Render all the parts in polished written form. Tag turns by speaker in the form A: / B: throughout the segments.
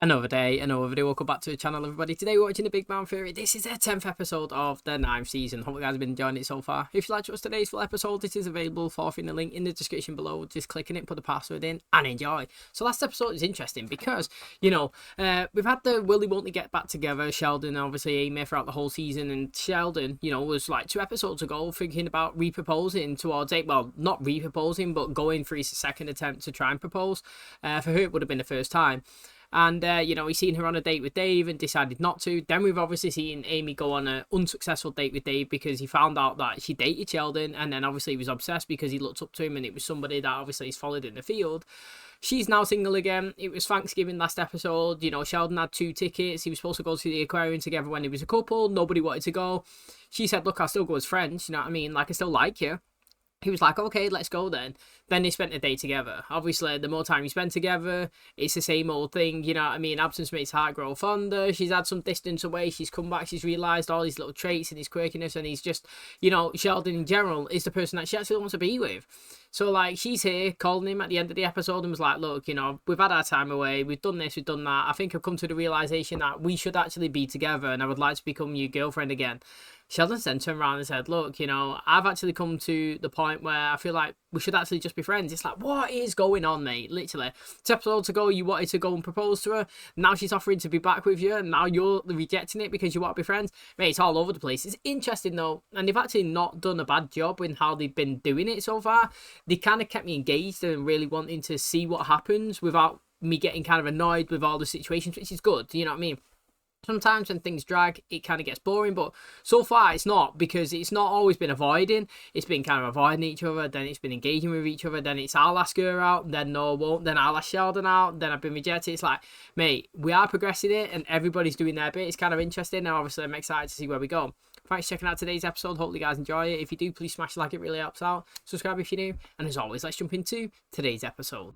A: Another day, another video. Welcome back to the channel, everybody. Today we're watching The Big Bang Theory. This is the 10th episode of the 9th season. Hope you guys have been enjoying it so far. If you like to watch today's full episode, it is available for in the link in the description below. Just click on it, put the password in, and enjoy. So last episode is interesting because, we've had the Willy Won't Get Back Together, Sheldon and obviously Amy throughout the whole season. And Sheldon, was like 2 episodes ago thinking about re-proposing towards it. Well, not re-proposing, but going for his second attempt to try and propose. For her, it would have been the first time. And, he's seen her on a date with Dave and decided not to. Then we've obviously seen Amy go on an unsuccessful date with Dave because he found out that she dated Sheldon. And then obviously he was obsessed because he looked up to him and it was somebody that obviously he's followed in the field. She's now single again. It was Thanksgiving last episode. Sheldon had 2 tickets. He was supposed to go to the aquarium together when he was a couple. Nobody wanted to go. She said, look, I'll still go as friends. You know what I mean? Like, I still like you. He was like, okay, let's go then. Then they spent a day together. Obviously, the more time you spend together, it's the same old thing. You know what I mean? Absence makes heart grow fonder. She's had some distance away. She's come back. She's realised all these little traits and his quirkiness. And he's just, Sheldon in general is the person that she actually wants to be with. So, like, she's here calling him at the end of the episode and was like, look, we've had our time away. We've done this, we've done that. I think I've come to the realisation that we should actually be together and I would like to become your girlfriend again. Sheldon then turned around and said, look, I've actually come to the point where I feel like we should actually just be friends. It's like, what is going on, mate? Literally. 2 episodes ago, you wanted to go and propose to her. Now she's offering to be back with you. And now you're rejecting it because you want to be friends. Mate, it's all over the place. It's interesting, though. And they've actually not done a bad job in how they've been doing it so far. They kind of kept me engaged and really wanting to see what happens without me getting kind of annoyed with all the situations, which is good. You know what I mean? Sometimes when things drag, it kind of gets boring, but so far it's not, because it's not always been avoiding. It's been kind of avoiding each other, then it's been engaging with each other, then it's I'll ask her out, then no, I won't, then I'll ask Sheldon out, then I've been rejected. It's like, mate, we are progressing it, and everybody's doing their bit. It's kind of interesting, and obviously I'm excited to see where we go. Thanks for checking out today's episode. Hopefully you guys enjoy it. If you do, please smash like, it really helps out. Subscribe if you're new, and as always, let's jump into today's episode.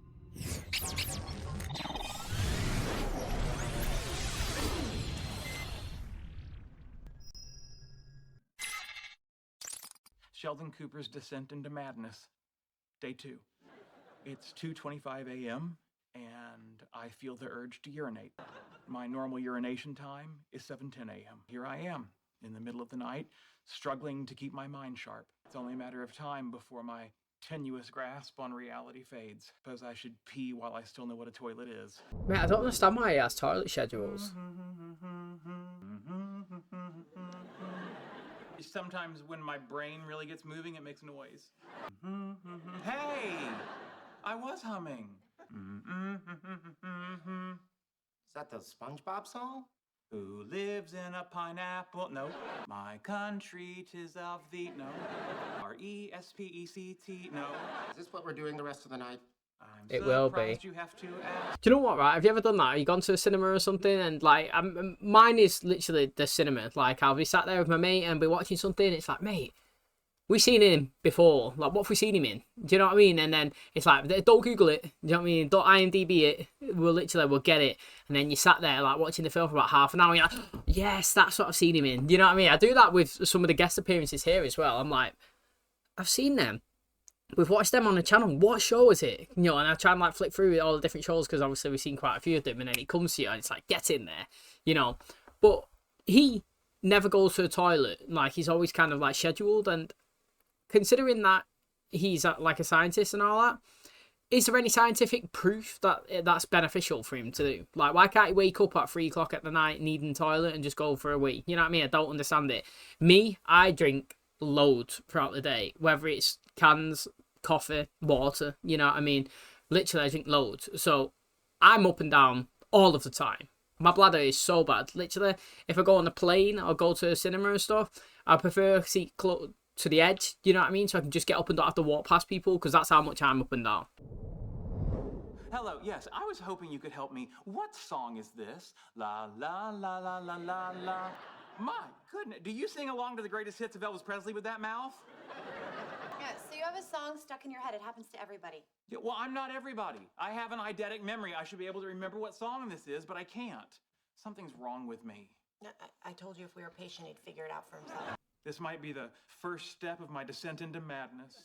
B: Sheldon Cooper's Descent into Madness, Day 2. It's 2:25 a.m., and I feel the urge to urinate. My normal urination time is 7:10 a.m. Here I am, in the middle of the night, struggling to keep my mind sharp. It's only a matter of time before my tenuous grasp on reality fades. Suppose I should pee while I still know what a toilet is.
A: Mate, I don't understand why he has toilet schedules.
B: Sometimes when my brain really gets moving, it makes noise. Hey! I was humming.
C: Is that the SpongeBob song?
B: Who lives in a pineapple? No. My country, 'tis of thee. No. R-E-S-P-E-C-T. No.
C: Is this what we're doing the rest of the night?
A: It will be.
B: You have to ask.
A: Do you know what, right? Have you ever done that? Have you gone to a cinema or something? And, like, mine is literally the cinema. Like, I'll be sat there with my mate and be watching something. It's like, mate, we've seen him before. Like, what have we seen him in? Do you know what I mean? And then it's like, don't Google it. Do you know what I mean? Don't IMDb it. We'll get it. And then you sat there, like, watching the film for about half an hour. And you're like, yes, that's what I've seen him in. Do you know what I mean? I do that with some of the guest appearances here as well. I'm like, I've seen them. We've watched them on the channel. What show is it? And I try and like flick through all the different shows because obviously we've seen quite a few of them, and then it comes to you and it's like, get in there, But he never goes to the toilet. Like, he's always kind of like scheduled, and considering that he's like a scientist and all that, is there any scientific proof that that's beneficial for him to do? Like, why can't he wake up at 3 o'clock at the night needing the toilet and just go for a wee? You know what I mean? I don't understand it. Me, I drink loads throughout the day, whether it's cans, coffee, water, you know what I mean? Literally, I drink loads. So I'm up and down all of the time. My bladder is so bad. Literally, if I go on a plane or go to a cinema and stuff, I prefer a seat close to the edge, you know what I mean? So I can just get up and don't have to walk past people, because that's how much I'm up and down.
B: Hello, yes, I was hoping you could help me. What song is this? La la la la la la la. My goodness, do you sing along to the greatest hits of Elvis Presley with that mouth?
D: Yeah, so you have a song stuck in your head. It happens to everybody.
B: Yeah, well, I'm not everybody. I have an eidetic memory. I should be able to remember what song this is, but I can't. Something's wrong with me.
D: I told you if we were patient, he'd figure it out for himself.
B: This might be the first step of my descent into madness.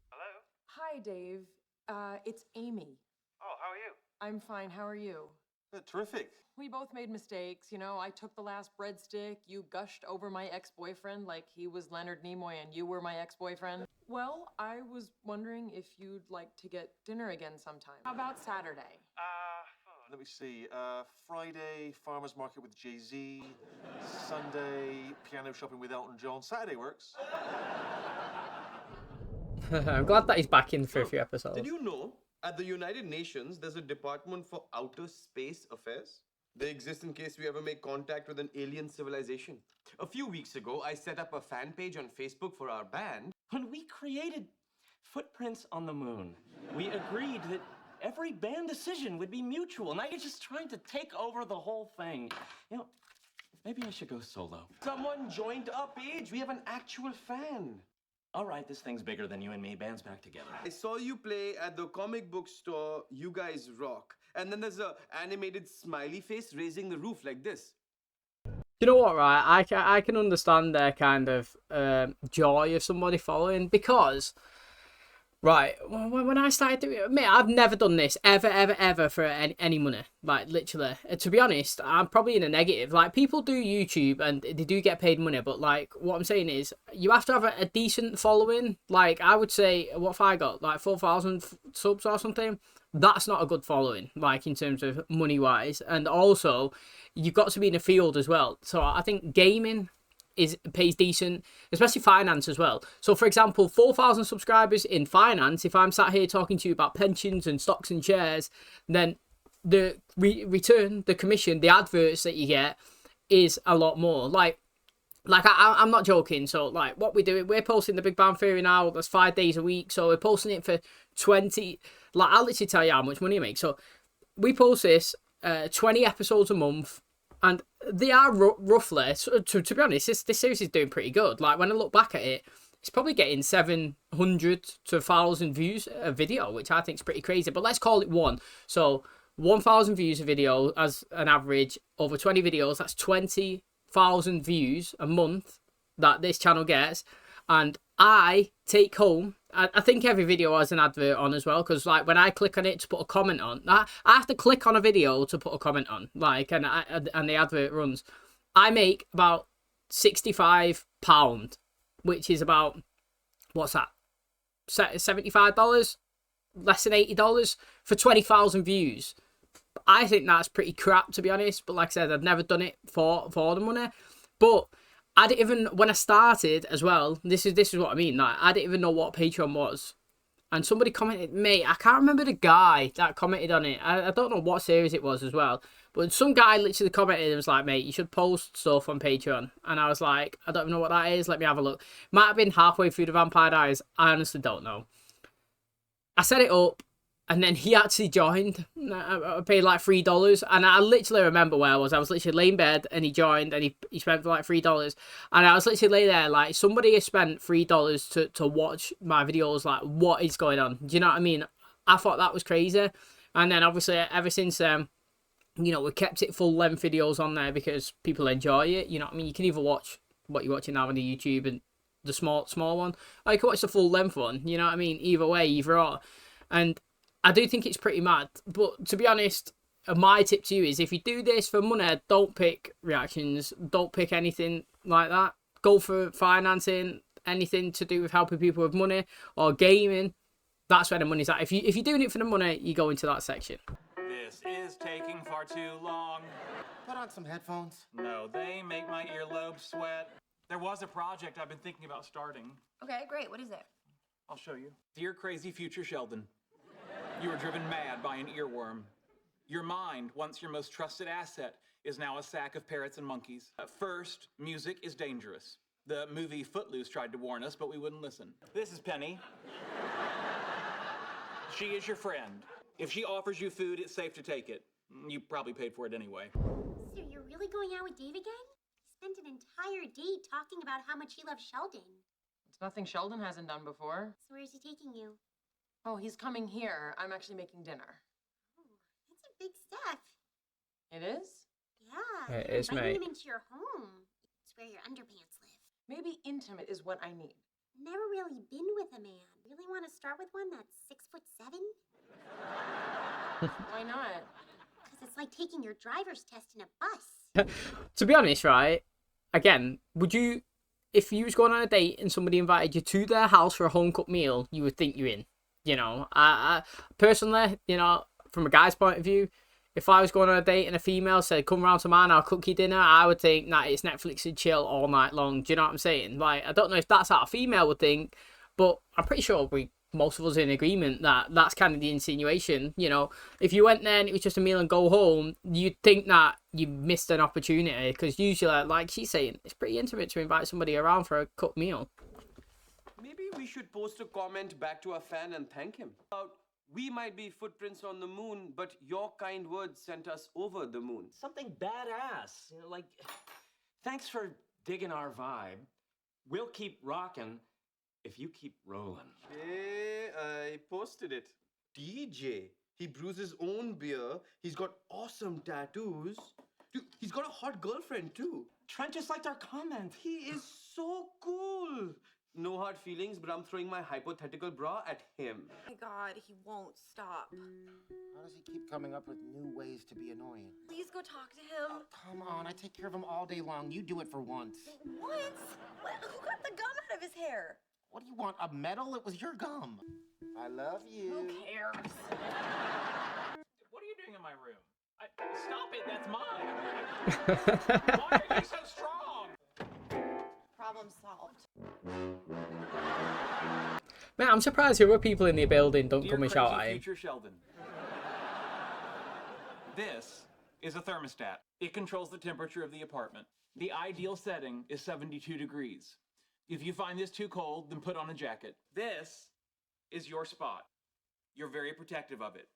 B: Hello?
E: Hi, Dave. It's Amy.
B: Oh, how are you?
E: I'm fine. How are you?
F: Terrific.
E: We both made mistakes. You know, I took the last breadstick. You gushed over my ex-boyfriend like he was Leonard Nimoy and you were my ex-boyfriend. Well, I was wondering if you'd like to get dinner again sometime. How about Saturday?
F: Let me see. Friday, farmer's market with Jay-Z. Sunday, piano shopping with Elton John. Saturday works.
A: I'm glad that he's back in for a few episodes.
G: Did you know at the United Nations there's a Department for Outer Space Affairs? They exist in case we ever make contact with an alien civilization. A few weeks ago, I set up a fan page on Facebook for our band.
H: When we created Footprints on the Moon, we agreed that every band decision would be mutual. Now you're just trying to take over the whole thing. You know, maybe I should go solo.
G: Someone joined our page. We have an actual fan.
H: All right, this thing's bigger than you and me. Band's back together.
G: I saw you play at the comic book store. You guys rock. And then there's a animated smiley face raising the roof like this.
A: You know what, right? I can understand their kind of joy of somebody following, because, right, when I started doing it, mate, I've never done this ever for any money. Like, literally. To be honest, I'm probably in a negative. Like, people do YouTube and they do get paid money, but, like, what I'm saying is, you have to have a decent following. Like, I would say, what have I got? Like, 4,000 subs or something? That's not a good following, like, in terms of money-wise. And also, you've got to be in the field as well. So I think gaming pays decent, especially finance as well. So, for example, 4,000 subscribers in finance, if I'm sat here talking to you about pensions and stocks and shares, then the return, the commission, the adverts that you get is a lot more. Like I'm not joking. So, like, what we're posting the Big Bang Theory now. That's 5 days a week. So we're posting it for 20. Like, I'll literally tell you how much money you make. So we post this 20 episodes a month, and they are roughly, to be honest, this series is doing pretty good. Like, when I look back at it, it's probably getting 700 to 1,000 views a video, which I think is pretty crazy. But let's call it one. So 1,000 views a video as an average over 20 videos. That's 20,000 views a month that this channel gets. And I take home, I think every video has an advert on as well, because, like, when I click on it to put a comment on, I have to click on a video to put a comment on, like, and the advert runs. I make about £65, which is about, what's that, $75, less than $80 for 20,000 views. I think that's pretty crap, to be honest, but like I said, I've never done it for the money. But I didn't even, when I started as well, this is what I mean, like, I didn't even know what Patreon was. And somebody commented, mate, I can't remember the guy that commented on it. I don't know what series it was as well. But some guy literally commented and was like, mate, you should post stuff on Patreon. And I was like, I don't even know what that is. Let me have a look. Might have been halfway through the Vampire Diaries. I honestly don't know. I set it up. And then he actually joined. I paid like $3. And I literally remember where I was. I was literally laying in bed and he joined and he spent like $3. And I was literally laying there like, somebody has spent $3 to watch my videos. Like, what is going on? Do you know what I mean? I thought that was crazy. And then obviously ever since you know, we kept it full length videos on there because people enjoy it. You know what I mean? You can either watch what you're watching now on the YouTube and the small one, or you can watch the full length one. You know what I mean? Either way, either or. And I do think it's pretty mad, but to be honest, my tip to you is if you do this for money, don't pick reactions, don't pick anything like that. Go for financing, anything to do with helping people with money or gaming. That's where the money's at. If you're doing it for the money, you go into that section.
B: This is taking far too long.
C: Put on some headphones.
B: No, they make my earlobes sweat. There was a project I've been thinking about starting.
D: Okay, great. What is it?
B: I'll show you. Dear crazy future Sheldon, you were driven mad by an earworm. Your mind, once your most trusted asset, is now a sack of parrots and monkeys. First, music is dangerous. The movie Footloose tried to warn us, but we wouldn't listen. This is Penny. She is your friend. If she offers you food, it's safe to take it. You probably paid for it anyway.
I: So you're really going out with Dave again? He spent an entire day talking about how much he loves Sheldon.
E: It's nothing Sheldon hasn't done before.
I: So where's he taking you?
E: Oh, he's coming here. I'm actually making dinner.
I: Oh, that's a big step.
E: It is?
I: Yeah.
A: It
I: you're
A: is,
I: inviting
A: mate.
I: him into your home. It's where your underpants live.
E: Maybe intimate is what I need.
I: Never really been with a man. Really want to start with one that's 6'7"?
E: Why not?
I: Because it's like taking your driver's test in a bus.
A: To be honest, right? Again, would you, if you was going on a date and somebody invited you to their house for a home cooked meal, you would think you're in. You know, I personally, you know, from a guy's point of view, if I was going on a date and a female said, "Come round to mine, I'll cook you dinner," I would think, "Nah, it's Netflix and chill all night long." Do you know what I'm saying? Like, I don't know if that's how a female would think, but I'm pretty sure most of us are in agreement that that's kind of the insinuation. You know, if you went there and it was just a meal and go home, you'd think that you missed an opportunity, because usually, like she's saying, it's pretty intimate to invite somebody around for a cooked meal.
G: Maybe we should post a comment back to our fan and thank him. We might be footprints on the moon, but your kind words sent us over the moon.
H: Something badass. You know, like, thanks for digging our vibe. We'll keep rocking if you keep rolling.
G: Hey, I posted it. DJ. He brews his own beer. He's got awesome tattoos. Dude, he's got a hot girlfriend too.
H: Trent just liked our comment.
G: He is so cool. No hard feelings, but I'm throwing my hypothetical bra at him.
D: Oh my God, he won't stop.
C: How does he keep coming up with new ways to be annoying?
D: Please go talk to him.
C: Come on, I take care of him all day long. You do it for once.
D: Once? Who got the gum out of his hair?
C: What do you want, a medal? It was your gum. I love you.
D: Who cares?
B: What are you doing in my room? Stop it, that's mine. Why are you so strong?
D: Problem solved.
A: Man, I'm surprised the other people in the building don't
B: Dear
A: come and
B: crazy
A: shout at him.
B: future Sheldon. This is a thermostat. It controls the temperature of the apartment. The ideal setting is 72 degrees. If you find this too cold, then put on a jacket. This is your spot. You're very protective of it.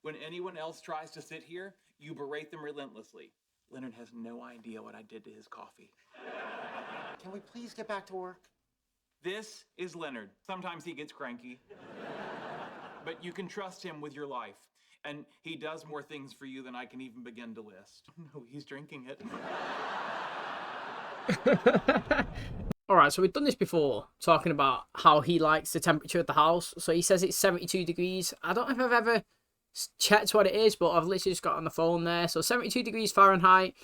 B: When anyone else tries to sit here, you berate them relentlessly. Leonard has no idea what I did to his coffee.
C: Can we please get back to work?
B: This is Leonard. Sometimes he gets cranky. But you can trust him with your life. And he does more things for you than I can even begin to list. No, he's drinking it.
A: Alright, so we've done this before, talking about how he likes the temperature of the house. So he says it's 72 degrees. I don't know if I've ever checked what it is, but I've literally just got on the phone there. So 72 degrees Fahrenheit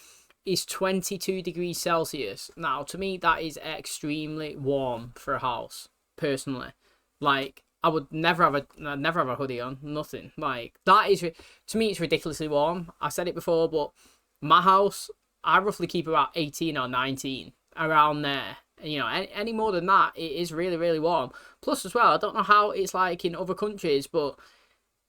A: is 22 degrees Celsius. Now, to me, that is extremely warm for a house, personally. Like, I would never have a hoodie on, nothing. Like, that is, to me, it's ridiculously warm. I said it before, but my house, I roughly keep about 18 or 19, around there. You know, any more than that, it is really, really warm. Plus, as well, I don't know how it's like in other countries, but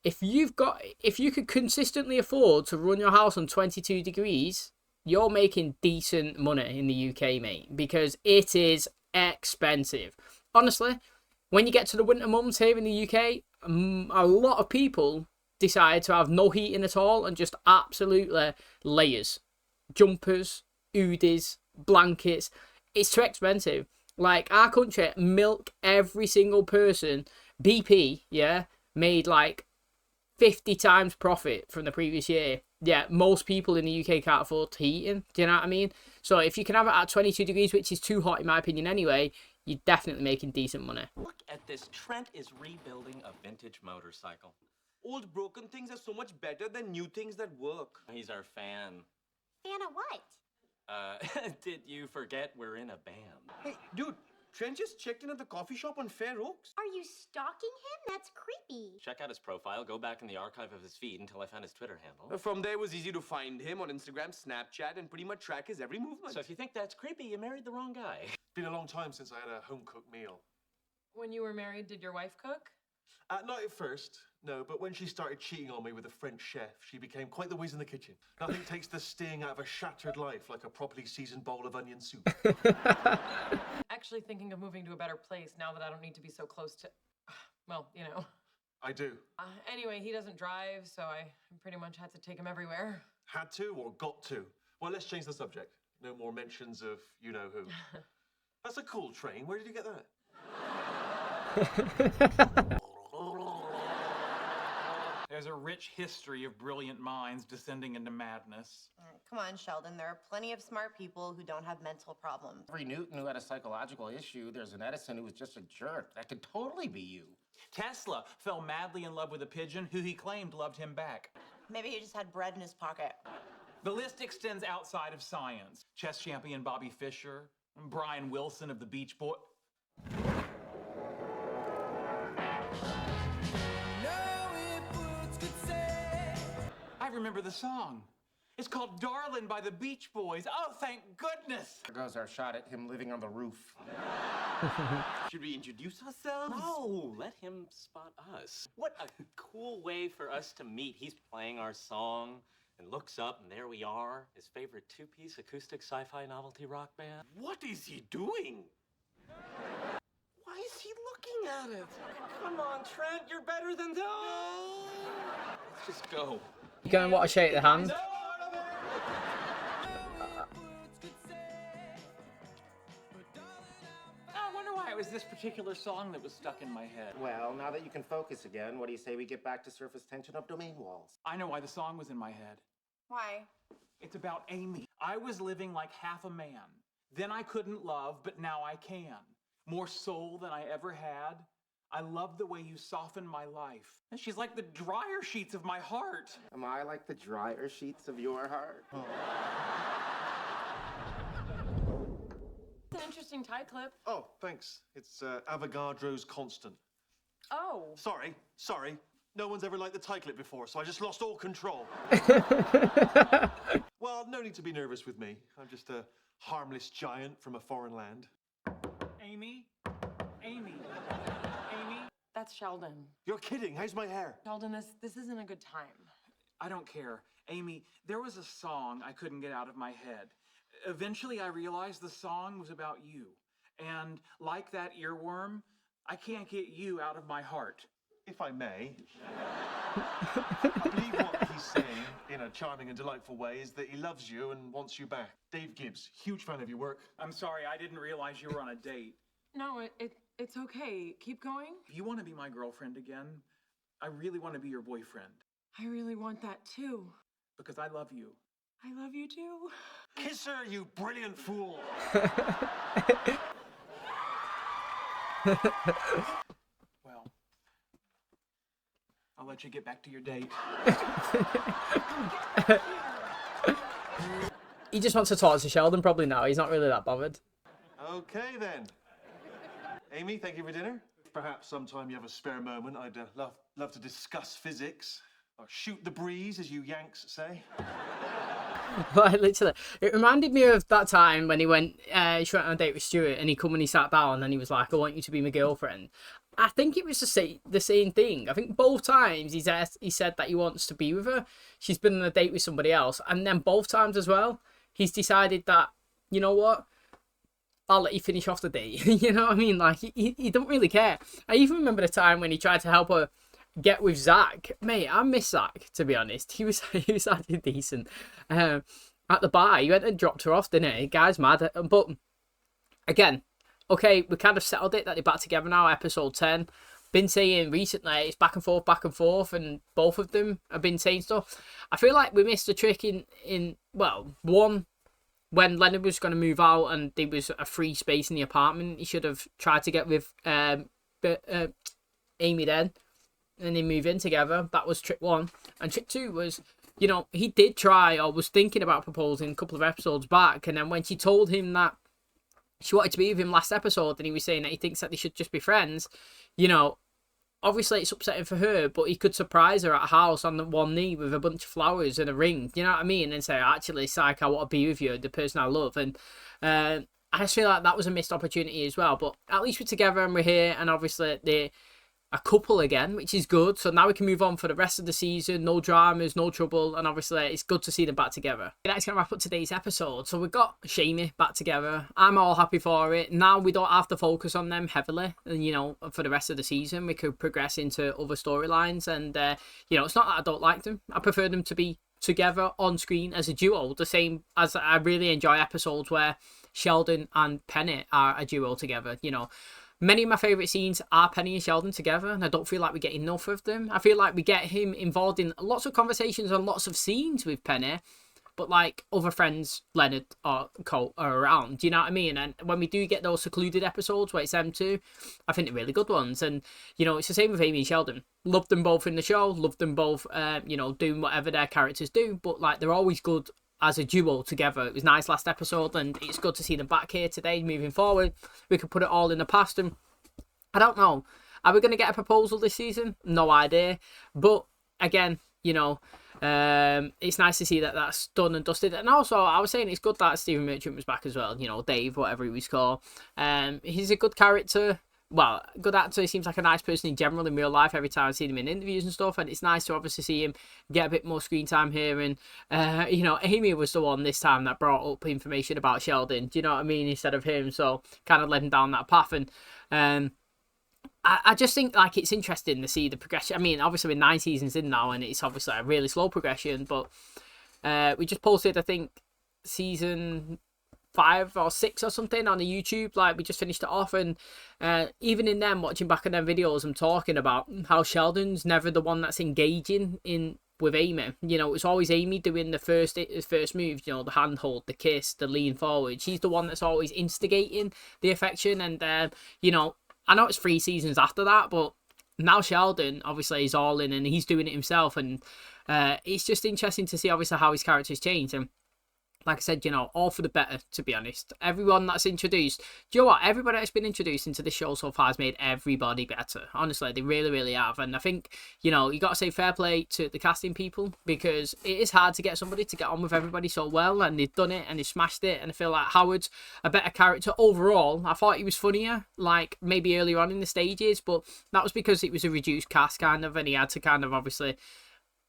A: if you could consistently afford to run your house on 22 degrees, you're making decent money in the UK, mate, because it is expensive. Honestly, when you get to the winter months here in the UK, a lot of people decide to have no heating at all and just absolutely layers. Jumpers, hoodies, blankets. It's too expensive. Like, our country, milk every single person. BP, yeah, made like 50 times profit from the previous year. Yeah, most people in the UK can't afford heating. Do you know what I mean? So if you can have it at 22 degrees, which is too hot in my opinion anyway, you're definitely making decent money.
H: Look at this. Trent is rebuilding a vintage motorcycle.
G: Old broken things are so much better than new things that work.
H: He's our fan.
I: Fan of what?
H: Did you forget we're in a band?
G: Hey, dude, Trent just checked in at the coffee shop on Fair Oaks.
I: Are you stalking him? That's creepy.
H: Check out his profile, go back in the archive of his feed until I found his Twitter handle.
G: From there, it was easy to find him on Instagram, Snapchat, and pretty much track his every movement.
H: So if you think that's creepy, you married the wrong guy.
F: Been a long time since I had a home-cooked meal.
E: When you were married, did your wife cook?
F: Not at first, no, but when she started cheating on me with a French chef, she became quite the whiz in the kitchen. Nothing takes the sting out of a shattered life like a properly seasoned bowl of onion soup.
E: Actually thinking of moving to a better place now that I don't need to be so close to, well, you know.
F: I do.
E: Anyway, he doesn't drive, so I pretty much had to take him everywhere.
F: Had to or got to? Well, let's change the subject. No more mentions of you-know-who. That's a cool train. Where did you get that?
B: There's a rich history of brilliant minds descending into madness.
D: Come on, Sheldon. There are plenty of smart people who don't have mental problems.
C: Every Newton who had a psychological issue, there's an Edison who was just a jerk. That could totally be you.
B: Tesla fell madly in love with a pigeon who he claimed loved him back.
D: Maybe he just had bread in his pocket.
B: The list extends outside of science. Chess champion Bobby Fischer, Brian Wilson of the Beach Boys. I remember the song. It's called Darlin' by the Beach Boys. Oh, thank goodness.
C: There goes our shot at him living on the roof.
G: Should we introduce ourselves?
H: No, let him spot us. What a cool way for us to meet. He's playing our song and looks up, and there we are, his favorite two-piece acoustic sci-fi novelty rock band.
G: What is he doing? Why is he looking at it?
H: Come on, Trent, you're better than those.
G: Let's just go.
A: You going to want to shake the hand?
B: I wonder why it was this particular song that was stuck in my head.
C: Well, now that you can focus again, what do you say we get back to surface tension of domain walls?
B: I know why the song was in my head.
D: Why?
B: It's about Amy. I was living like half a man. Then I couldn't love, but now I can. More soul than I ever had. I love the way you soften my life. And she's like the dryer sheets of my heart.
C: Am I like the dryer sheets of your heart?
E: It's an interesting tie clip.
F: Oh, thanks. It's Avogadro's Constant.
E: Oh.
F: Sorry. No one's ever liked the tie clip before, so I just lost all control. Well, no need to be nervous with me. I'm just a harmless giant from a foreign land.
B: Amy?
E: That's Sheldon.
F: You're kidding. How's my hair?
E: Sheldon, this isn't a good time.
B: I don't care. Amy, there was a song I couldn't get out of my head. Eventually, I realized the song was about you. And like that earworm, I can't get you out of my heart.
F: If I may, I believe what he's saying in a charming and delightful way is that he loves you and wants you back. Dave Gibbs, huge fan of your work.
B: I'm sorry, I didn't realize you were on a date.
E: No, it's okay. Keep going.
B: If you want to be my girlfriend again, I really want to be your boyfriend.
E: I really want that too.
B: Because I love you.
E: I love you too.
F: Kiss her, you brilliant fool!
B: Well, I'll let you get back to your date.
A: He just wants to talk to Sheldon probably now. He's not really that bothered.
F: Okay then. Amy, thank you for dinner. Perhaps sometime you have a spare moment. I'd love to discuss physics. Or shoot the breeze, as you Yanks say.
A: Like, literally, it reminded me of that time when he went on a date with Stuart, and he come and he sat down and he was like, "I want you to be my girlfriend." I think it was the same thing. I think both times he said that he wants to be with her. She's been on a date with somebody else, and then both times as well, he's decided that, you know what, I'll let you finish off the date. You know what I mean? Like, he don't really care. I even remember the time when he tried to help her get with Zach. Mate, I miss Zach, to be honest. He was actually decent. At the bar, he went and dropped her off, didn't he? Guy's mad. But again, okay, we kind of settled it that they're back together now, episode 10. Been saying recently it's back and forth, and both of them have been saying stuff. I feel like we missed a trick in one, when Leonard was going to move out and there was a free space in the apartment, he should have tried to get with Amy then, and they move in together. That was trick one. And trick two was, you know, he did try, or was thinking about proposing a couple of episodes back, and then when she told him that she wanted to be with him last episode, and he was saying that he thinks that they should just be friends, you know, obviously it's upsetting for her, but he could surprise her at a house on the one knee with a bunch of flowers and a ring, you know what I mean, and say, actually, Psych, I want to be with you, the person I love. And I just feel like that was a missed opportunity as well. But at least we're together and we're here, and obviously they're a couple again, which is good. So now we can move on for the rest of the season. No dramas, no trouble, and obviously it's good to see them back together. That's going to wrap up today's episode. So we've got Shamey back together. I'm all happy for it. Now we don't have to focus on them heavily, and, you know, for the rest of the season we could progress into other storylines. And you know, it's not that I don't like them. I prefer them to be together on screen as a duo, the same as I really enjoy episodes where Sheldon and Penny are a duo together. You know, many of my favourite scenes are Penny and Sheldon together, and I don't feel like we get enough of them. I feel like we get him involved in lots of conversations and lots of scenes with Penny, but like other friends, Leonard or Colt, are around. Do you know what I mean? And when we do get those secluded episodes where it's them two, I think they're really good ones. And you know, it's the same with Amy and Sheldon. Love them both in the show. Love them both, you know, doing whatever their characters do. But like, they're always good as a duo together. It was nice last episode, and it's good to see them back here today. Moving forward, we could put it all in the past. And I don't know, are we going to get a proposal this season? No idea. But again, you know, it's nice to see that that's done and dusted. And also, I was saying it's good that Stephen Merchant was back as well. You know, Dave, whatever he was called. He's a good character. Well, good actor. He seems like a nice person in general in real life every time I see him in interviews and stuff. And it's nice to obviously see him get a bit more screen time here. And, you know, Amy was the one this time that brought up information about Sheldon. Do you know what I mean? Instead of him. So kind of led him down that path. And I just think like it's interesting to see the progression. I mean, obviously we're 9 seasons in now, and it's obviously a really slow progression. But we just posted, I think, season 5 or 6 or something on the YouTube. Like, we just finished it off, and even in them, watching back on them videos, I'm talking about how Sheldon's never the one that's engaging in with Amy. You know, it's always Amy doing the first moves. You know, the handhold, the kiss, the lean forward. She's the one that's always instigating the affection, and you know. I know it's 3 seasons after that, but now Sheldon obviously is all in and he's doing it himself, and it's just interesting to see obviously how his character's changed. And like I said, you know, all for the better, to be honest. Everyone that's introduced, do you know what? Everybody that's been introduced into the show so far has made everybody better. Honestly, they really, really have. And I think, you know, you got to say fair play to the casting people, because it is hard to get somebody to get on with everybody so well, and they've done it and they've smashed it. And I feel like Howard's a better character overall. I thought he was funnier, like maybe earlier on in the stages, but that was because it was a reduced cast kind of, and he had to kind of obviously,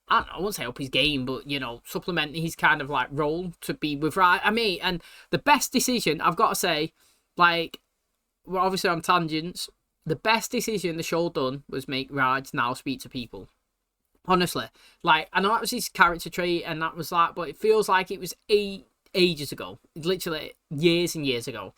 A: I don't know, I won't say up his game, but, you know, supplement his kind of, like, role to be with me. And the best decision, I've got to say, like, we're obviously on tangents, the best decision the show done was make Raj now speak to people. Honestly. Like, I know that was his character trait, and that was like, but it feels like it was ages ago. Literally years and years ago.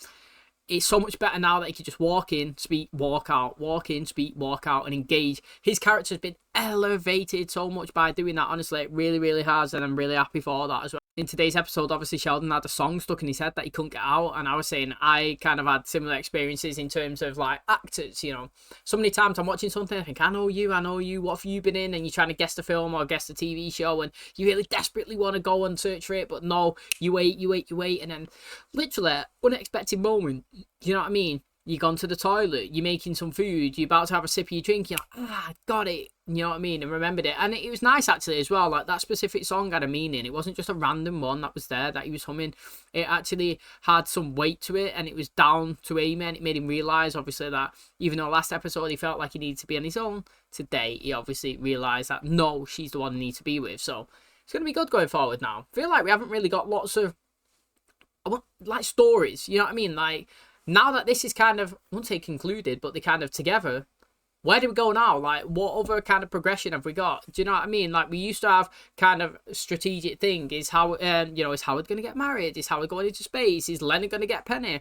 A: It's so much better now that he can just walk in, speak, walk out, walk in, speak, walk out, and engage. His character's been elevated so much by doing that. Honestly, it really, really has, and I'm really happy for that as well. In today's episode, obviously, Sheldon had a song stuck in his head that he couldn't get out, and I was saying I kind of had similar experiences in terms of, like, actors, you know. So many times I'm watching something, I think, I know you, what have you been in? And you're trying to guess the film or guess the TV show, and you really desperately want to go and search for it, but no, you wait, and then literally, unexpected moment, you know what I mean? You've gone to the toilet, you're making some food, you're about to have a sip of your drink, you're like, got it, you know what I mean, and remembered it. And it was nice actually as well, like that specific song had a meaning. It wasn't just a random one that was there that he was humming. It actually had some weight to it, and it was down to Amy, and it made him realise obviously that even though last episode he felt like he needed to be on his own, today he obviously realised that no, she's the one he needs to be with. So it's going to be good going forward now. I feel like we haven't really got lots of, like, stories, you know what I mean, like, now that this is kind of, I won't say concluded, but they're kind of together, where do we go now? Like, what other kind of progression have we got? Do you know what I mean? Like, we used to have kind of strategic thing. Is how, you know, is Howard going to get married? Is Howard going into space? Is Leonard going to get Penny?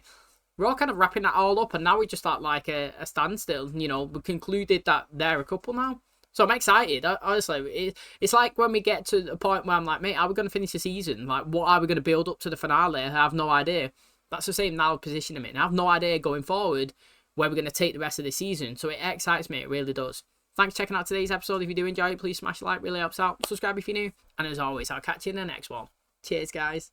A: We're all kind of wrapping that all up, and now we're just at like a standstill. You know, we concluded that they're a couple now. So I'm excited. Honestly, it's like when we get to the point where I'm like, mate, are we going to finish the season? Like, what are we going to build up to the finale? I have no idea. That's the same now position I'm in. I have no idea going forward where we're going to take the rest of the season. So it excites me. It really does. Thanks for checking out today's episode. If you do enjoy it, please smash a like. Really helps out. Subscribe if you're new. And as always, I'll catch you in the next one. Cheers, guys.